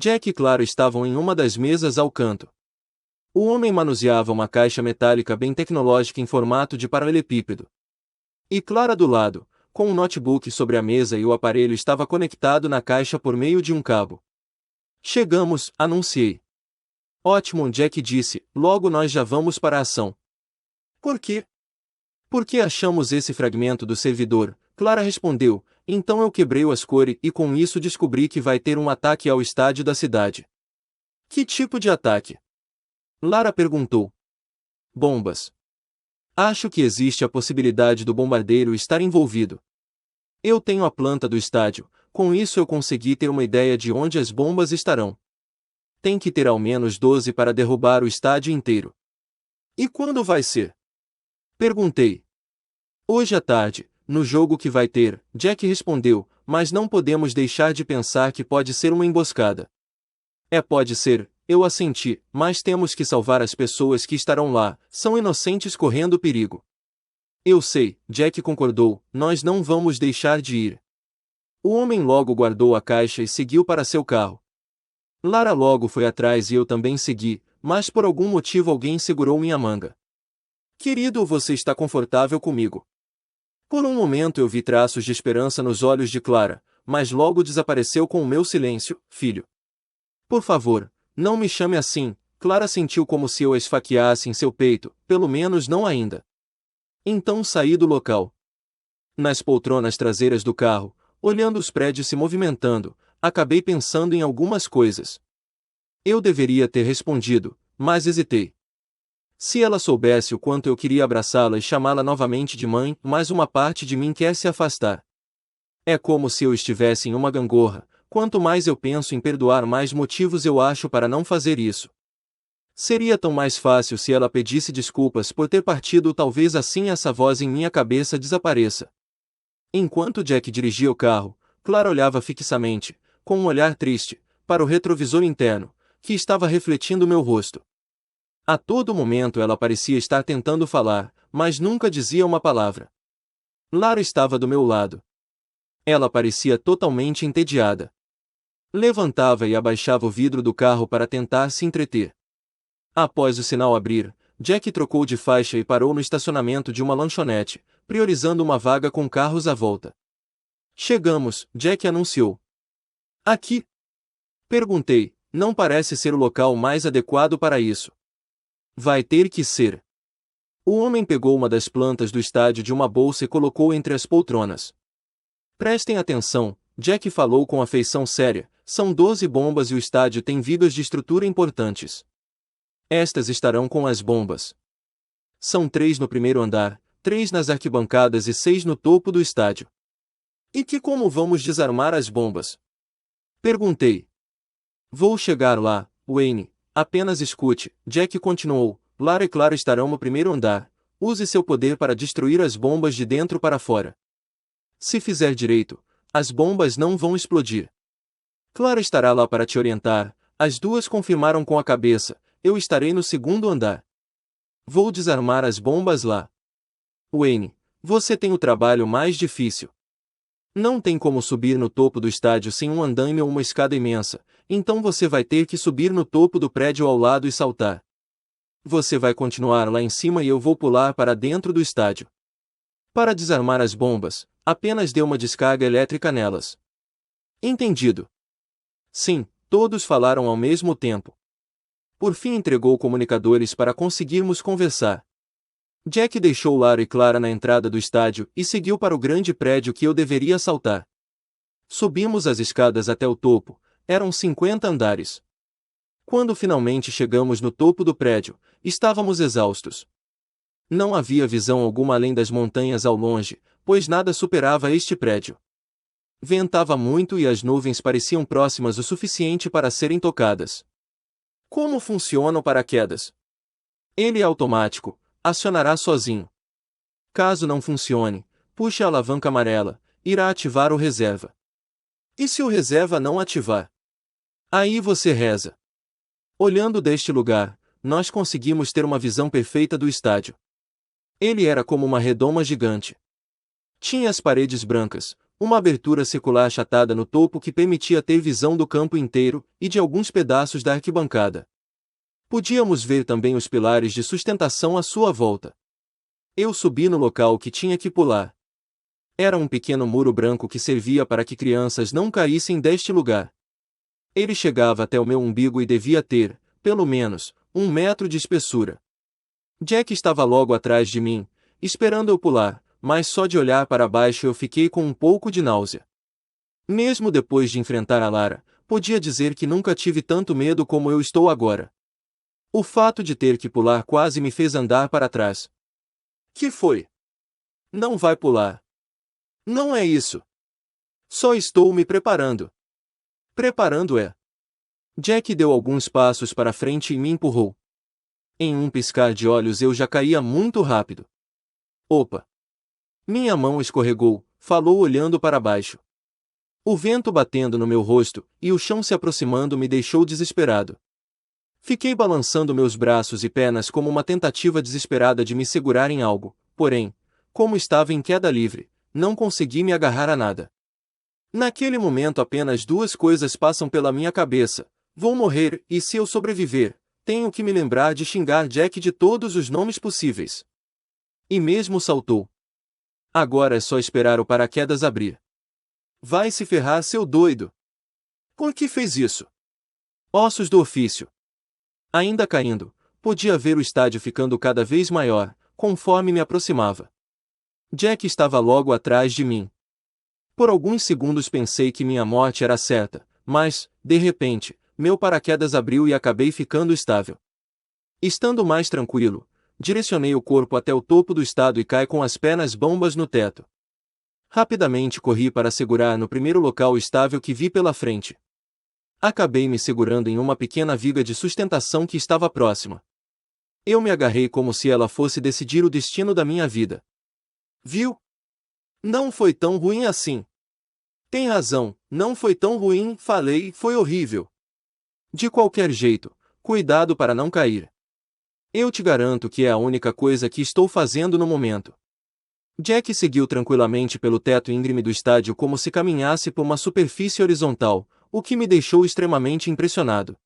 Jack e Clara estavam em uma das mesas ao canto. O homem manuseava uma caixa metálica bem tecnológica em formato de paralelepípedo. E Clara do lado, com um notebook sobre a mesa, e o aparelho estava conectado na caixa por meio de um cabo. Chegamos, anunciei. Ótimo, Jack disse, logo nós já vamos para a ação. Por quê? Porque achamos esse fragmento do servidor, Clara respondeu, então eu quebrei-o às cores e com isso descobri que vai ter um ataque ao estádio da cidade. Que tipo de ataque? Lara perguntou. Bombas. Acho que existe a possibilidade do bombardeiro estar envolvido. Eu tenho a planta do estádio, com isso eu consegui ter uma ideia de onde as bombas estarão. Tem que ter ao menos 12 para derrubar o estádio inteiro. E quando vai ser? Perguntei. Hoje à tarde, no jogo que vai ter, Jack respondeu, mas não podemos deixar de pensar que pode ser uma emboscada. Pode ser, eu assenti, mas temos que salvar as pessoas que estarão lá, são inocentes correndo perigo. Eu sei, Jack concordou, nós não vamos deixar de ir. O homem logo guardou a caixa e seguiu para seu carro. Lara logo foi atrás e eu também segui, mas por algum motivo alguém segurou minha manga. Querido, você está confortável comigo? Por um momento eu vi traços de esperança nos olhos de Clara, mas logo desapareceu com o meu silêncio, filho. Por favor, não me chame assim, Clara sentiu como se eu a esfaqueasse em seu peito, pelo menos não ainda. Então saí do local. Nas poltronas traseiras do carro, olhando os prédios se movimentando, acabei pensando em algumas coisas. Eu deveria ter respondido, mas hesitei. Se ela soubesse o quanto eu queria abraçá-la e chamá-la novamente de mãe, mas uma parte de mim quer se afastar. É como se eu estivesse em uma gangorra, quanto mais eu penso em perdoar, mais motivos eu acho para não fazer isso. Seria tão mais fácil se ela pedisse desculpas por ter partido, talvez assim essa voz em minha cabeça desapareça. Enquanto Jack dirigia o carro, Clara olhava fixamente, com um olhar triste, para o retrovisor interno, que estava refletindo meu rosto. A todo momento ela parecia estar tentando falar, mas nunca dizia uma palavra. Lara estava do meu lado. Ela parecia totalmente entediada. Levantava e abaixava o vidro do carro para tentar se entreter. Após o sinal abrir, Jack trocou de faixa e parou no estacionamento de uma lanchonete, priorizando uma vaga com carros à volta. Chegamos, Jack anunciou. Aqui? Perguntei, não parece ser o local mais adequado para isso. Vai ter que ser. O homem pegou uma das plantas do estádio de uma bolsa e colocou entre as poltronas. Prestem atenção, Jack falou com afeição séria, são 12 bombas e o estádio tem vigas de estrutura importantes. Estas estarão com as bombas. São 3 no primeiro andar, 3 nas arquibancadas e 6 no topo do estádio. E como vamos desarmar as bombas? Perguntei. Vou chegar lá, Wayne, apenas escute, Jack continuou, Lara e Clara estarão no primeiro andar, use seu poder para destruir as bombas de dentro para fora. Se fizer direito, as bombas não vão explodir. Clara estará lá para te orientar, as duas confirmaram com a cabeça, eu estarei no segundo andar. Vou desarmar as bombas lá. Wayne, você tem o trabalho mais difícil. Não tem como subir no topo do estádio sem um andaime ou uma escada imensa, então você vai ter que subir no topo do prédio ao lado e saltar. Você vai continuar lá em cima e eu vou pular para dentro do estádio. Para desarmar as bombas, apenas dê uma descarga elétrica nelas. Entendido? Sim, todos falaram ao mesmo tempo. Por fim entregou comunicadores para conseguirmos conversar. Jack deixou Lara e Clara na entrada do estádio e seguiu para o grande prédio que eu deveria saltar. Subimos as escadas até o topo, eram 50 andares. Quando finalmente chegamos no topo do prédio, estávamos exaustos. Não havia visão alguma além das montanhas ao longe, pois nada superava este prédio. Ventava muito e as nuvens pareciam próximas o suficiente para serem tocadas. Como funciona o paraquedas? Ele é automático, acionará sozinho. Caso não funcione, puxe a alavanca amarela, irá ativar o reserva. E se o reserva não ativar? Aí você reza. Olhando deste lugar, nós conseguimos ter uma visão perfeita do estádio. Ele era como uma redoma gigante. Tinha as paredes brancas, uma abertura circular achatada no topo que permitia ter visão do campo inteiro e de alguns pedaços da arquibancada. Podíamos ver também os pilares de sustentação à sua volta. Eu subi no local que tinha que pular. Era um pequeno muro branco que servia para que crianças não caíssem deste lugar. Ele chegava até o meu umbigo e devia ter, pelo menos, 1 metro de espessura. Jack estava logo atrás de mim, esperando eu pular, mas só de olhar para baixo eu fiquei com um pouco de náusea. Mesmo depois de enfrentar a Lara, podia dizer que nunca tive tanto medo como eu estou agora. O fato de ter que pular quase me fez andar para trás. Que foi? Não vai pular. Não é isso. Só estou me preparando. Preparando é. Jack deu alguns passos para frente e me empurrou. Em um piscar de olhos eu já caía muito rápido. Opa! Minha mão escorregou, falou olhando para baixo. O vento batendo no meu rosto, e o chão se aproximando me deixou desesperado. Fiquei balançando meus braços e pernas como uma tentativa desesperada de me segurar em algo, porém, como estava em queda livre, não consegui me agarrar a nada. Naquele momento apenas duas coisas passam pela minha cabeça: vou morrer, e se eu sobreviver, tenho que me lembrar de xingar Jack de todos os nomes possíveis. E mesmo saltou. Agora é só esperar o paraquedas abrir. Vai se ferrar, seu doido! Por que fez isso? Ossos do ofício. Ainda caindo, podia ver o estádio ficando cada vez maior, conforme me aproximava. Jack estava logo atrás de mim. Por alguns segundos pensei que minha morte era certa, mas, de repente, meu paraquedas abriu e acabei ficando estável. Estando mais tranquilo, direcionei o corpo até o topo do estádio e caí com as pernas bambas no teto. Rapidamente corri para segurar no primeiro local estável que vi pela frente. Acabei me segurando em uma pequena viga de sustentação que estava próxima. Eu me agarrei como se ela fosse decidir o destino da minha vida. Viu? Não foi tão ruim assim. Tem razão, não foi tão ruim, falei, foi horrível. De qualquer jeito, cuidado para não cair. Eu te garanto que é a única coisa que estou fazendo no momento. Jack seguiu tranquilamente pelo teto íngreme do estádio como se caminhasse por uma superfície horizontal, o que me deixou extremamente impressionado.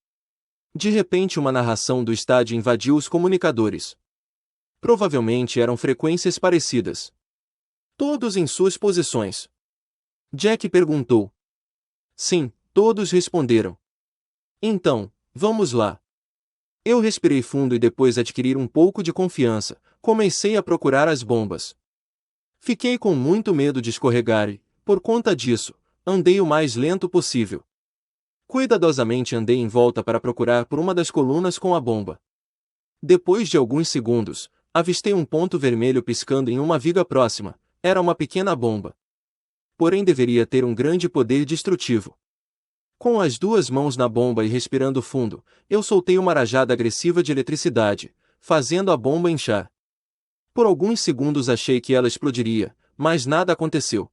De repente uma narração do estádio invadiu os comunicadores. Provavelmente eram frequências parecidas. Todos em suas posições. Jack perguntou. Sim, todos responderam. Então, vamos lá. Eu respirei fundo e depois de adquirir um pouco de confiança, comecei a procurar as bombas. Fiquei com muito medo de escorregar e, por conta disso, andei o mais lento possível. Cuidadosamente andei em volta para procurar por uma das colunas com a bomba. Depois de alguns segundos, avistei um ponto vermelho piscando em uma viga próxima. Era uma pequena bomba. Porém deveria ter um grande poder destrutivo. Com as duas mãos na bomba e respirando fundo, eu soltei uma rajada agressiva de eletricidade, fazendo a bomba inchar. Por alguns segundos achei que ela explodiria, mas nada aconteceu.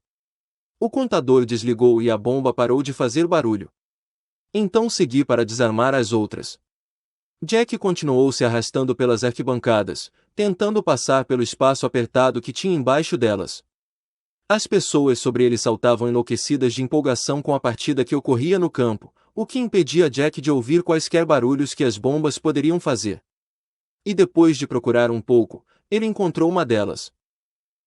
O contador desligou e a bomba parou de fazer barulho. Então segui para desarmar as outras. Jack continuou se arrastando pelas arquibancadas, tentando passar pelo espaço apertado que tinha embaixo delas. As pessoas sobre ele saltavam enlouquecidas de empolgação com a partida que ocorria no campo, o que impedia Jack de ouvir quaisquer barulhos que as bombas poderiam fazer. E depois de procurar um pouco, ele encontrou uma delas.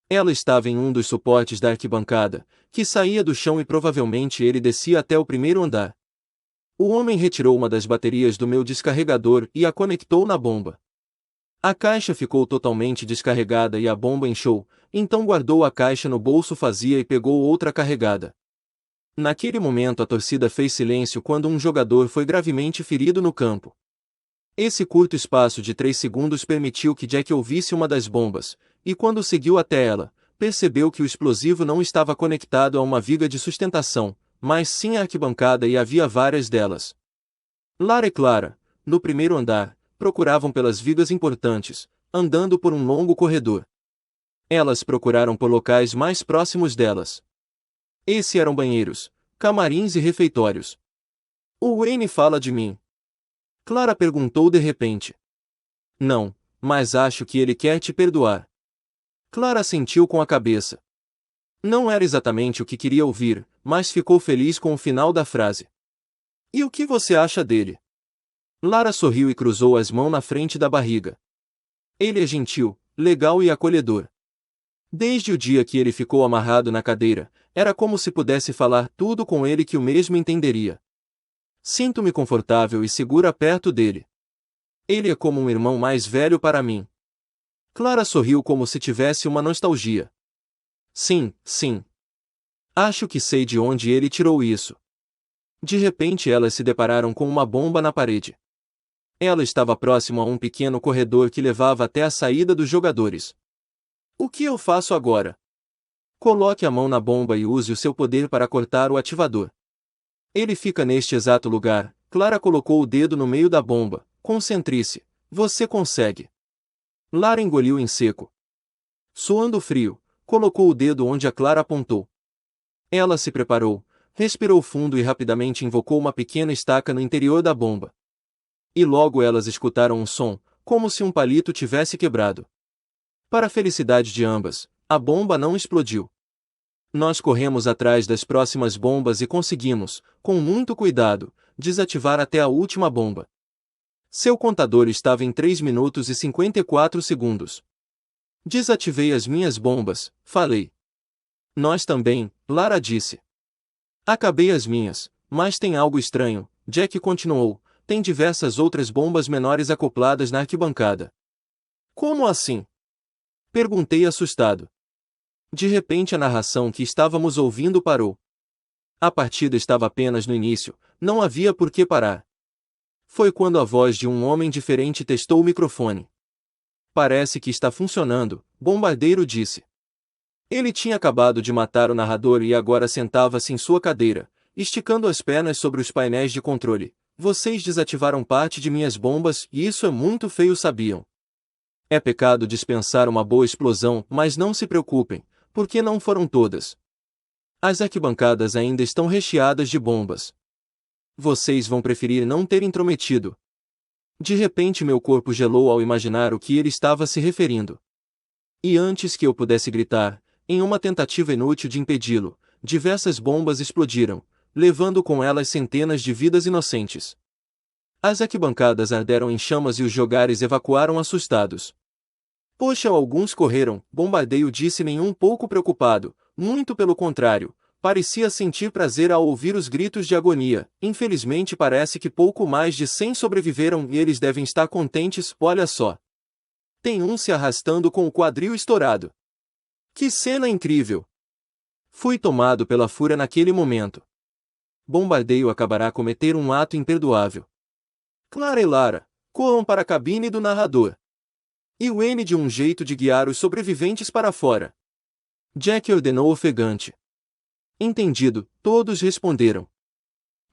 Ela estava em um dos suportes da arquibancada, que saía do chão e provavelmente ele descia até o primeiro andar. O homem retirou uma das baterias do meu descarregador e a conectou na bomba. A caixa ficou totalmente descarregada e a bomba inchou, então guardou a caixa no bolso vazia e pegou outra carregada. Naquele momento a torcida fez silêncio quando um jogador foi gravemente ferido no campo. Esse curto espaço de 3 segundos permitiu que Jack ouvisse uma das bombas, e quando seguiu até ela, percebeu que o explosivo não estava conectado a uma viga de sustentação, mas sim à arquibancada e havia várias delas. Lara e Clara, no primeiro andar, procuravam pelas vigas importantes, andando por um longo corredor. Elas procuraram por locais mais próximos delas. Esses eram banheiros, camarins e refeitórios. O Wayne fala de mim. Clara perguntou de repente. Não, mas acho que ele quer te perdoar. Clara assentiu com a cabeça. Não era exatamente o que queria ouvir, mas ficou feliz com o final da frase. E o que você acha dele? Lara sorriu e cruzou as mãos na frente da barriga. Ele é gentil, legal e acolhedor. Desde o dia que ele ficou amarrado na cadeira, era como se pudesse falar tudo com ele que o mesmo entenderia. Sinto-me confortável e segura perto dele. Ele é como um irmão mais velho para mim. Clara sorriu como se tivesse uma nostalgia. Sim, sim. Acho que sei de onde ele tirou isso. De repente elas se depararam com uma bomba na parede. Ela estava próximo a um pequeno corredor que levava até a saída dos jogadores. O que eu faço agora? Coloque a mão na bomba e use o seu poder para cortar o ativador. Ele fica neste exato lugar. Clara colocou o dedo no meio da bomba. Concentre-se. Você consegue. Lara engoliu em seco. Suando frio, colocou o dedo onde a Clara apontou. Ela se preparou, respirou fundo e rapidamente invocou uma pequena estaca no interior da bomba. E logo elas escutaram um som, como se um palito tivesse quebrado. Para a felicidade de ambas, a bomba não explodiu. Nós corremos atrás das próximas bombas e conseguimos, com muito cuidado, desativar até a última bomba. Seu contador estava em 3 minutos e 54 segundos. Desativei as minhas bombas, falei. Nós também, Lara disse. Acabei as minhas, mas tem algo estranho, Jack continuou, tem diversas outras bombas menores acopladas na arquibancada. Como assim? Perguntei assustado. De repente a narração que estávamos ouvindo parou. A partida estava apenas no início, não havia por que parar. Foi quando a voz de um homem diferente testou o microfone. Parece que está funcionando, Bombardeiro disse. Ele tinha acabado de matar o narrador e agora sentava-se em sua cadeira, esticando as pernas sobre os painéis de controle. Vocês desativaram parte de minhas bombas e isso é muito feio, sabiam? É pecado dispensar uma boa explosão, mas não se preocupem, porque não foram todas. As arquibancadas ainda estão recheadas de bombas. Vocês vão preferir não ter intrometido. De repente meu corpo gelou ao imaginar o que ele estava se referindo. E antes que eu pudesse gritar, em uma tentativa inútil de impedi-lo, diversas bombas explodiram, levando com elas centenas de vidas inocentes. As arquibancadas arderam em chamas e os jogares evacuaram assustados. Poxa, alguns correram, Bombardeio disse nenhum pouco preocupado, muito pelo contrário, parecia sentir prazer ao ouvir os gritos de agonia. Infelizmente parece que pouco mais de 100 sobreviveram e eles devem estar contentes, olha só. Tem um se arrastando com o quadril estourado. Que cena incrível! Fui tomado pela fúria naquele momento. Bombardeio acabará cometer um ato imperdoável. Clara e Lara, corram para a cabine do narrador. E Wayne de um jeito de guiar os sobreviventes para fora. Jack ordenou ofegante. Entendido, todos responderam.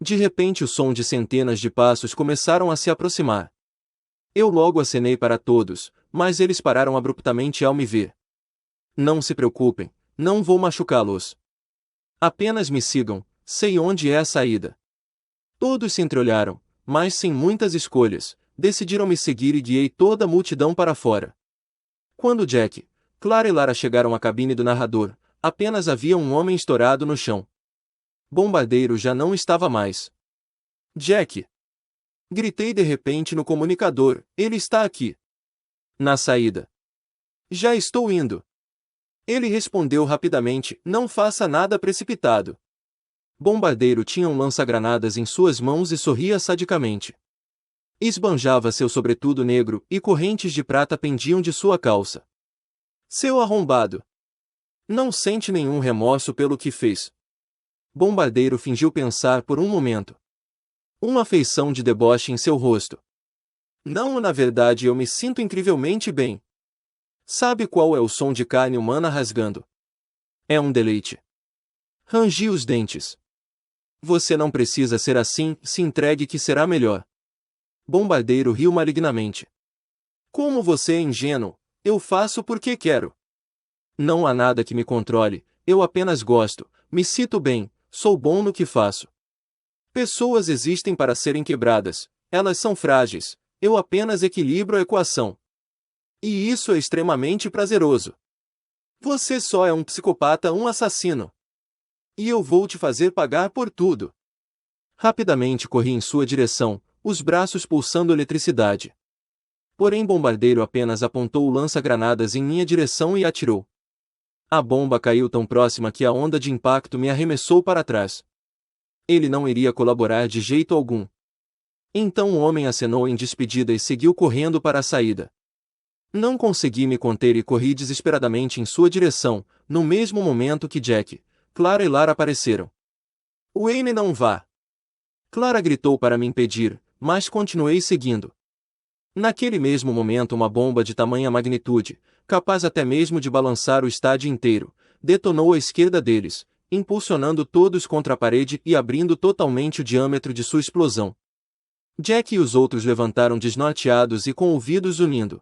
De repente o som de centenas de passos começaram a se aproximar. Eu logo acenei para todos, mas eles pararam abruptamente ao me ver. Não se preocupem, não vou machucá-los. Apenas me sigam, sei onde é a saída. Todos se entreolharam, mas sem muitas escolhas, decidiram me seguir e guiei toda a multidão para fora. Quando Jack, Clara e Lara chegaram à cabine do narrador, apenas havia um homem estourado no chão. Bombardeiro já não estava mais. Jack! Gritei de repente no comunicador, ele está aqui. Na saída. Já estou indo. Ele respondeu rapidamente, não faça nada precipitado. Bombardeiro tinha um lança-granadas em suas mãos e sorria sadicamente. Esbanjava seu sobretudo negro e correntes de prata pendiam de sua calça. Seu arrombado! Não sente nenhum remorso pelo que fez. Bombardeiro fingiu pensar por um momento. Uma feição de deboche em seu rosto. Não, na verdade eu me sinto incrivelmente bem. Sabe qual é o som de carne humana rasgando? É um deleite. Rangi os dentes. Você não precisa ser assim, se entregue que será melhor. Bombardeiro riu malignamente. Como você é ingênuo, eu faço porque quero. Não há nada que me controle, eu apenas gosto, me sinto bem, sou bom no que faço. Pessoas existem para serem quebradas, elas são frágeis, eu apenas equilibro a equação. E isso é extremamente prazeroso. Você só é um psicopata, um assassino. E eu vou te fazer pagar por tudo. Rapidamente corri em sua direção, os braços pulsando eletricidade. Porém Bombardeiro apenas apontou o lança-granadas em minha direção e atirou. A bomba caiu tão próxima que a onda de impacto me arremessou para trás. Ele não iria colaborar de jeito algum. Então o homem acenou em despedida e seguiu correndo para a saída. Não consegui me conter e corri desesperadamente em sua direção, no mesmo momento que Jack, Clara e Lara apareceram. Wayne, não vá! Clara gritou para me impedir, mas continuei seguindo. Naquele mesmo momento uma bomba de tamanha magnitude, capaz até mesmo de balançar o estádio inteiro, detonou à esquerda deles, impulsionando todos contra a parede e abrindo totalmente o diâmetro de sua explosão. Jack e os outros levantaram desnorteados e com ouvidos unindo.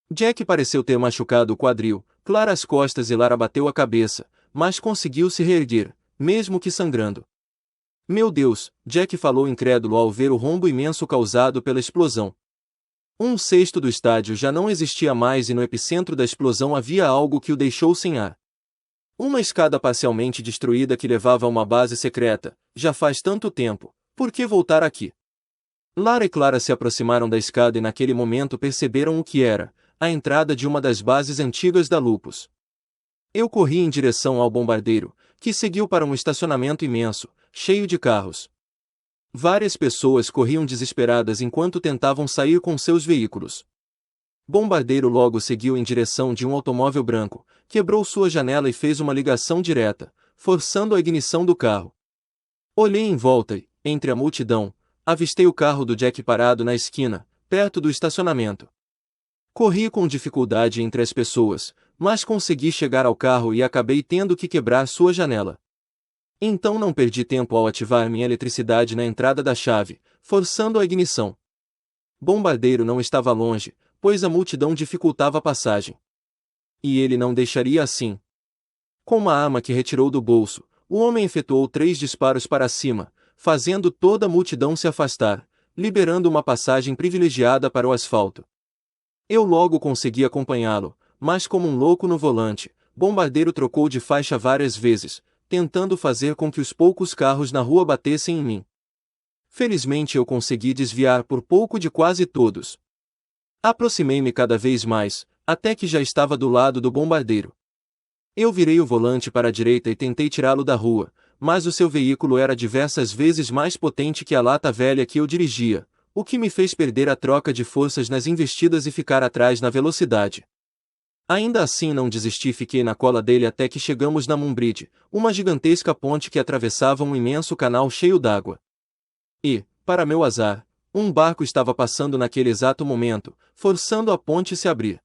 Jack pareceu ter machucado o quadril, Clara as costas e Lara bateu a cabeça, mas conseguiu se reerguer, mesmo que sangrando. Meu Deus, Jack falou incrédulo ao ver o rombo imenso causado pela explosão. Um sexto do estádio já não existia mais e no epicentro da explosão havia algo que o deixou sem ar. Uma escada parcialmente destruída que levava a uma base secreta. Já faz tanto tempo, por que voltar aqui? Lara e Clara se aproximaram da escada e naquele momento perceberam o que era, a entrada de uma das bases antigas da Lupus. Eu corri em direção ao bombardeiro, que seguiu para um estacionamento imenso, cheio de carros. Várias pessoas corriam desesperadas enquanto tentavam sair com seus veículos. Bombardeiro logo seguiu em direção de um automóvel branco, quebrou sua janela e fez uma ligação direta, forçando a ignição do carro. Olhei em volta e, entre a multidão, avistei o carro do Jack parado na esquina, perto do estacionamento. Corri com dificuldade entre as pessoas, mas consegui chegar ao carro e acabei tendo que quebrar sua janela. Então não perdi tempo ao ativar minha eletricidade na entrada da chave, forçando a ignição. Bombardeiro não estava longe, pois a multidão dificultava a passagem. E ele não deixaria assim. Com uma arma que retirou do bolso, o homem efetuou 3 disparos para cima, fazendo toda a multidão se afastar, liberando uma passagem privilegiada para o asfalto. Eu logo consegui acompanhá-lo, mas como um louco no volante, Bombardeiro trocou de faixa várias vezes, tentando fazer com que os poucos carros na rua batessem em mim. Felizmente eu consegui desviar por pouco de quase todos. Aproximei-me cada vez mais, até que já estava do lado do bombardeiro. Eu virei o volante para a direita e tentei tirá-lo da rua, mas o seu veículo era diversas vezes mais potente que a lata velha que eu dirigia, o que me fez perder a troca de forças nas investidas e ficar atrás na velocidade. Ainda assim não desisti e fiquei na cola dele até que chegamos na Moonbridge, uma gigantesca ponte que atravessava um imenso canal cheio d'água. E, para meu azar, um barco estava passando naquele exato momento, forçando a ponte se abrir.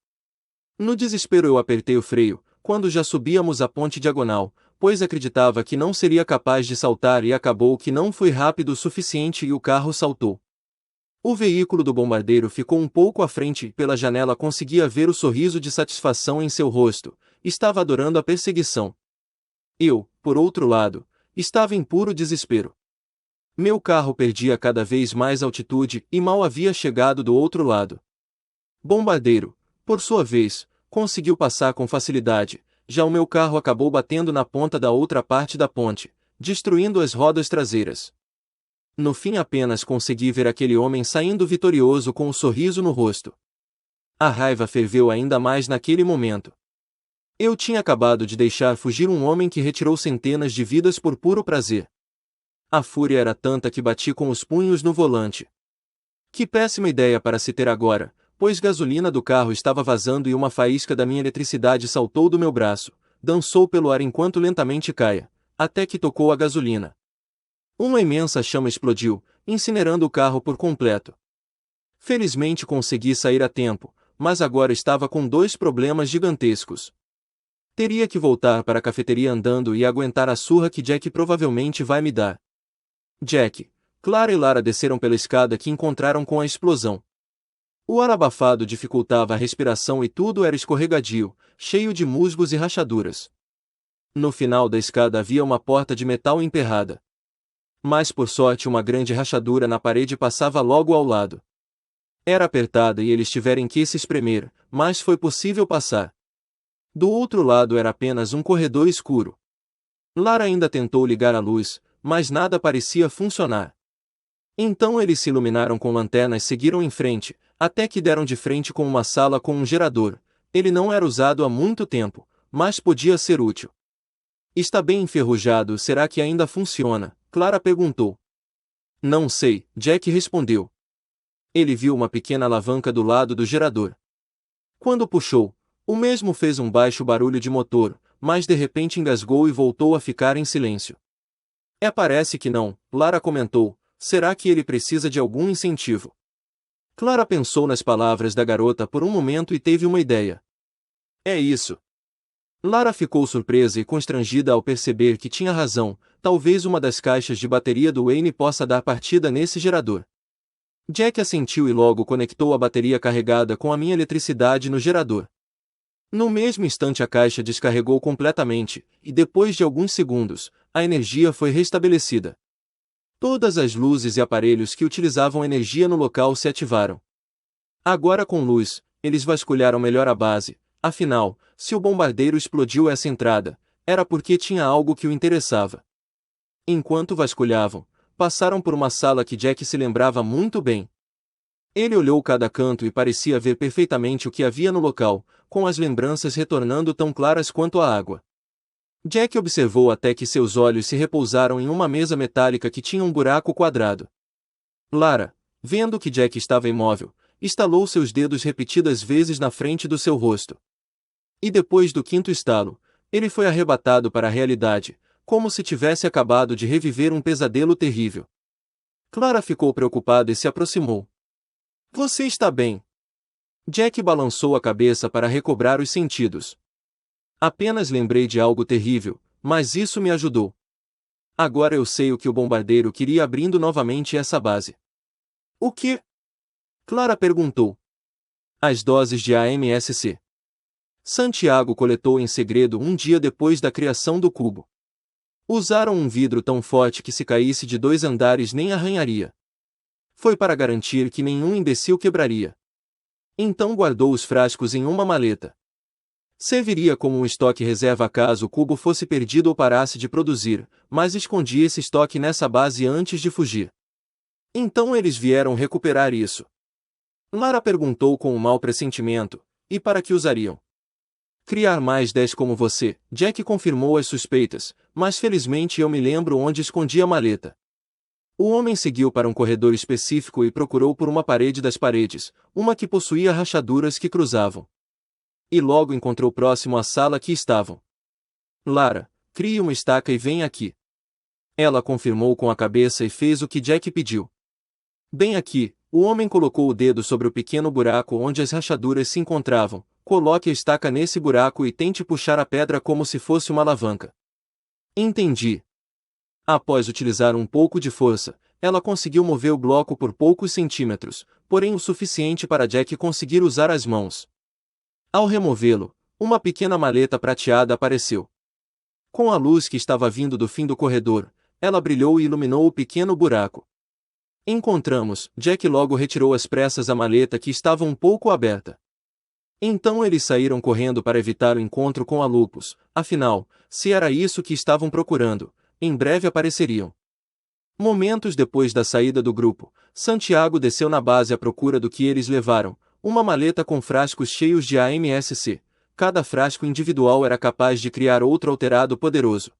No desespero eu apertei o freio, quando já subíamos a ponte diagonal, pois acreditava que não seria capaz de saltar e acabou que não fui rápido o suficiente e o carro saltou. O veículo do bombardeiro ficou um pouco à frente e pela janela conseguia ver o sorriso de satisfação em seu rosto, estava adorando a perseguição. Eu, por outro lado, estava em puro desespero. Meu carro perdia cada vez mais altitude e mal havia chegado do outro lado. Bombardeiro, por sua vez, conseguiu passar com facilidade, já o meu carro acabou batendo na ponta da outra parte da ponte, destruindo as rodas traseiras. No fim apenas consegui ver aquele homem saindo vitorioso com um sorriso no rosto. A raiva ferveu ainda mais naquele momento. Eu tinha acabado de deixar fugir um homem que retirou centenas de vidas por puro prazer. A fúria era tanta que bati com os punhos no volante. Que péssima ideia para se ter agora, pois gasolina do carro estava vazando e uma faísca da minha eletricidade saltou do meu braço, dançou pelo ar enquanto lentamente caia, até que tocou a gasolina. Uma imensa chama explodiu, incinerando o carro por completo. Felizmente consegui sair a tempo, mas agora estava com 2 problemas gigantescos. Teria que voltar para a cafeteria andando e aguentar a surra que Jack provavelmente vai me dar. Jack, Clara e Lara desceram pela escada que encontraram com a explosão. O ar abafado dificultava a respiração e tudo era escorregadio, cheio de musgos e rachaduras. No final da escada havia uma porta de metal emperrada. Mas por sorte uma grande rachadura na parede passava logo ao lado. Era apertada e eles tiveram que se espremer, mas foi possível passar. Do outro lado era apenas um corredor escuro. Lara ainda tentou ligar a luz, mas nada parecia funcionar. Então eles se iluminaram com lanternas e seguiram em frente, até que deram de frente com uma sala com um gerador. Ele não era usado há muito tempo, mas podia ser útil. Está bem enferrujado, será que ainda funciona? Clara perguntou. Não sei, Jack respondeu. Ele viu uma pequena alavanca do lado do gerador. Quando puxou, o mesmo fez um baixo barulho de motor, mas de repente engasgou e voltou a ficar em silêncio. Parece que não, Lara comentou. Será que ele precisa de algum incentivo? Clara pensou nas palavras da garota por um momento e teve uma ideia. É isso. Lara ficou surpresa e constrangida ao perceber que tinha razão, talvez uma das caixas de bateria do Wayne possa dar partida nesse gerador. Jack assentiu e logo conectou a bateria carregada com a minha eletricidade no gerador. No mesmo instante a caixa descarregou completamente, e depois de alguns segundos, a energia foi restabelecida. Todas as luzes e aparelhos que utilizavam energia no local se ativaram. Agora com luz, eles vasculharam melhor a base, afinal, se o bombardeiro explodiu essa entrada, era porque tinha algo que o interessava. Enquanto vasculhavam, passaram por uma sala que Jack se lembrava muito bem. Ele olhou cada canto e parecia ver perfeitamente o que havia no local, com as lembranças retornando tão claras quanto a água. Jack observou até que seus olhos se repousaram em uma mesa metálica que tinha um buraco quadrado. Lara, vendo que Jack estava imóvel, estalou seus dedos repetidas vezes na frente do seu rosto. E depois do quinto estalo, ele foi arrebatado para a realidade, como se tivesse acabado de reviver um pesadelo terrível. Clara ficou preocupada e se aproximou. Você está bem? Jack balançou a cabeça para recobrar os sentidos. Apenas lembrei de algo terrível, mas isso me ajudou. Agora eu sei o que o bombardeiro queria abrindo novamente essa base. O que? Clara perguntou. As doses de AMSC. Santiago coletou em segredo um dia depois da criação do cubo. Usaram um vidro tão forte que se caísse de 2 andares nem arranharia. Foi para garantir que nenhum imbecil quebraria. Então guardou os frascos em uma maleta. Serviria como um estoque reserva caso o cubo fosse perdido ou parasse de produzir, mas escondia esse estoque nessa base antes de fugir. Então eles vieram recuperar isso. Lara perguntou com um mau pressentimento, e para que usariam? Criar mais 10 como você, Jack confirmou as suspeitas, mas felizmente eu me lembro onde escondi a maleta. O homem seguiu para um corredor específico e procurou por uma parede das paredes, uma que possuía rachaduras que cruzavam. E logo encontrou próximo à sala que estavam. Lara, crie uma estaca e venha aqui. Ela confirmou com a cabeça e fez o que Jack pediu. Bem aqui, o homem colocou o dedo sobre o pequeno buraco onde as rachaduras se encontravam. Coloque a estaca nesse buraco e tente puxar a pedra como se fosse uma alavanca. Entendi. Após utilizar um pouco de força, ela conseguiu mover o bloco por poucos centímetros, porém o suficiente para Jack conseguir usar as mãos. Ao removê-lo, uma pequena maleta prateada apareceu. Com a luz que estava vindo do fim do corredor, ela brilhou e iluminou o pequeno buraco. Encontramos, Jack logo retirou às pressas a maleta que estava um pouco aberta. Então eles saíram correndo para evitar o encontro com a Lupus, afinal, se era isso que estavam procurando, em breve apareceriam. Momentos depois da saída do grupo, Santiago desceu na base à procura do que eles levaram, uma maleta com frascos cheios de AMSC. Cada frasco individual era capaz de criar outro alterado poderoso.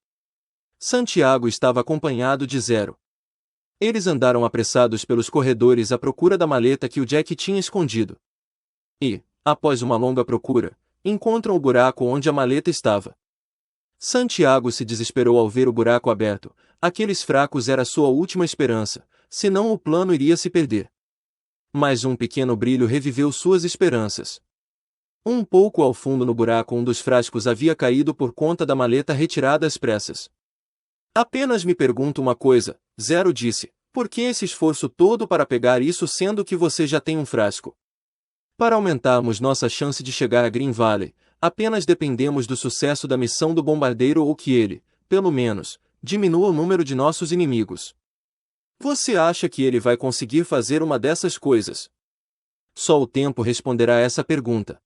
Santiago estava acompanhado de Zero. Eles andaram apressados pelos corredores à procura da maleta que o Jack tinha escondido. E, após uma longa procura, encontram o buraco onde a maleta estava. Santiago se desesperou ao ver o buraco aberto. Aqueles frascos era sua última esperança, senão o plano iria se perder. Mas um pequeno brilho reviveu suas esperanças. Um pouco ao fundo no buraco um dos frascos havia caído por conta da maleta retirada às pressas. Apenas me pergunto uma coisa, Zero disse, por que esse esforço todo para pegar isso sendo que você já tem um frasco? Para aumentarmos nossa chance de chegar a Green Valley, apenas dependemos do sucesso da missão do bombardeiro ou que ele, pelo menos, diminua o número de nossos inimigos. Você acha que ele vai conseguir fazer uma dessas coisas? Só o tempo responderá essa pergunta.